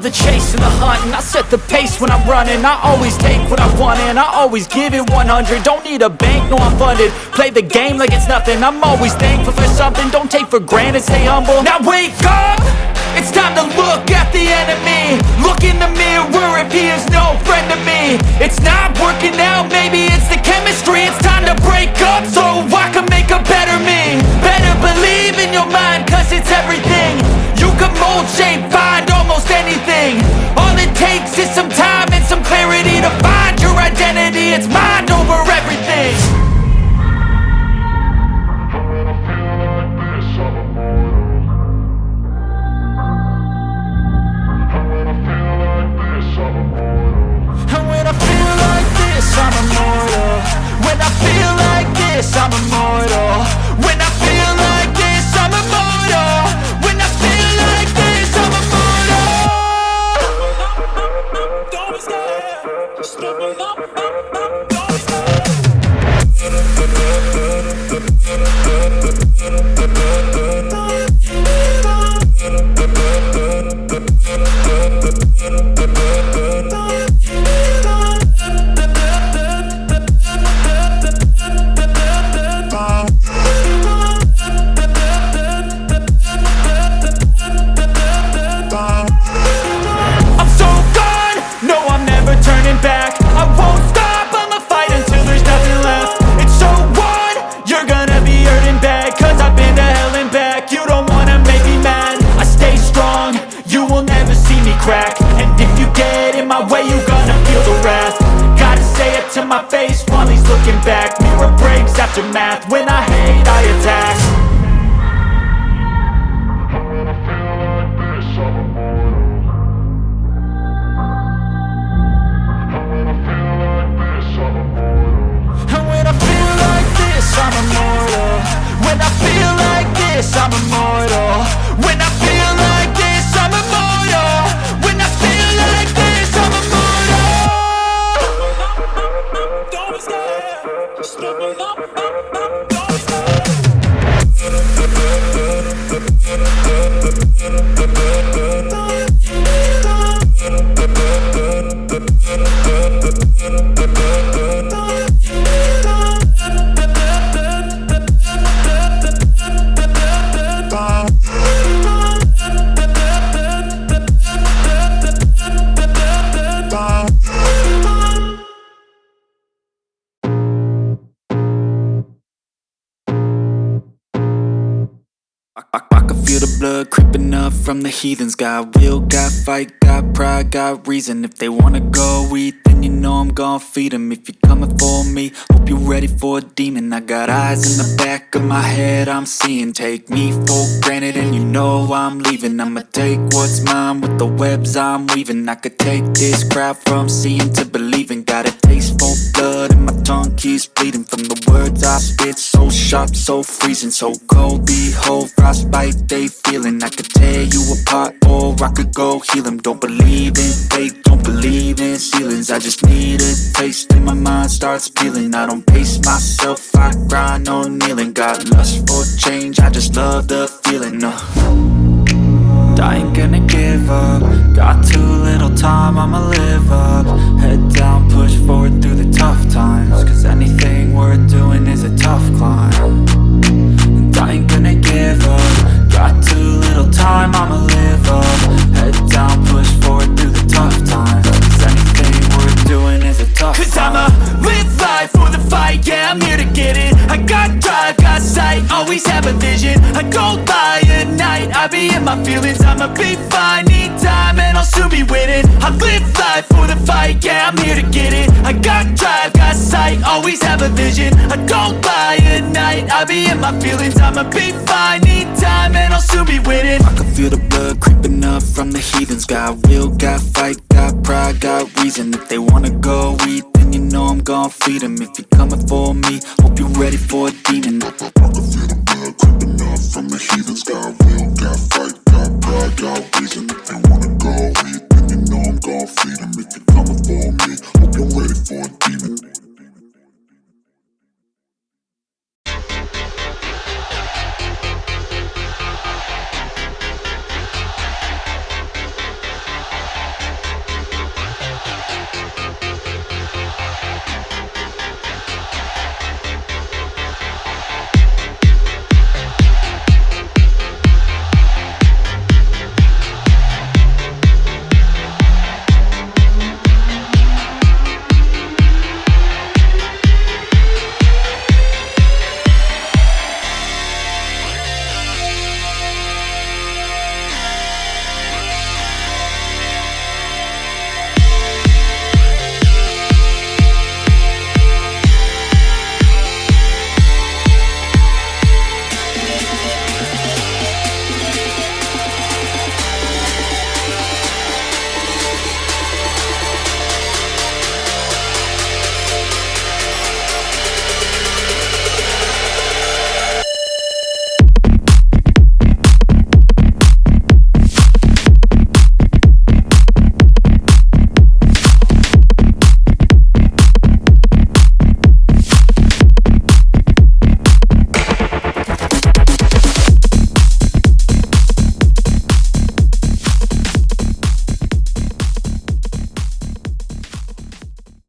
the chase and the hunt, and I set the pace when I'm running. I always take what I want and I always give it 100. Don't need a bank, no I'm funded. Play the game like it's nothing. I'm always thankful for something. Don't take for granted, stay humble. Now wake up! It's time to look at the enemy. Look in the mirror if he is no friend to me. It's not working out, maybe it's the chemistry. It's time to break up so I can make a better me. Better believe in your mind, cause it's everything. You can mold, shape, find almost anything. All it takes is some time and some clarity to find your identity. It's mind over everything. I'm immortal. When I feel like this, I'm immortal. When I feel like this, I'm immortal. When I feel like this, I'm immortal. Don't be scared. Step it up. Don't be scared. Back. I won't stop, I'ma fight until there's nothing left. It's so on, you're gonna be hurting bad, cause I've been to hell and back. You don't wanna make me mad, I stay strong, you will never see me crack. And if you get in my way, you're gonna feel the wrath. Gotta say it to my face while he's looking back. Mirror breaks after math, when I hate I attack. I'm immortal. When I feel like this, I'm immortal. When I feel like this, I'm immortal. When I feel like this, I'm immortal. Don't be scared. Step it up. Don't be scared. Blood creeping up from the heathens. Got will, got fight, got pride, got reason. If they wanna go eat, then you know I'm gon' feed them. If you're coming for me, hope you're ready for a demon. I got eyes in the back of my head, I'm seeing. Take me for granted and you know I'm leaving. I'ma take what's mine with the webs I'm weaving. I could take this crowd from seeing to believing. Got a taste for blood and my tongue keeps bleeding. From the words I spit, so sharp, so freezing. So cold, behold, frostbite they feeling. I could tear you apart or I could go heal them. Don't believe in fate, don't believe in ceilings. I just need a taste and my mind starts peeling. I don't pace myself, I grind on kneeling. Got lust for change, I just love the feeling. I ain't gonna give up. Got too little time, I'ma live up. Head down, push forward through the tough times. Cause anything worth doing is a tough climb. And I ain't gonna give up. Got too little time, I'ma live up. Head down, push forward through the tough times. Cause anything worth doing is a tough climb. Cause I'ma live life for the fight, yeah, I'm here to get it. I got drive, got sight, always have a vision. I go by at night, I be in my feelings. I'ma be fine, need time and I'll soon be winning. I live life for the fight, yeah, I'm here to get it. I got drive, got sight, always have a vision. I go by at night, I be in my feelings. I'ma be fine, need time and I'll soon be winning. I can feel the blood creeping up from the heathens. Got will, got fight, got pride, got reason. If they wanna go eat, then you know I'm gon' feed them. If you're coming for me, hope you're ready for a demon. I can feel the blood creeping up from the heathens. Got will, got fight, got pride, got reason.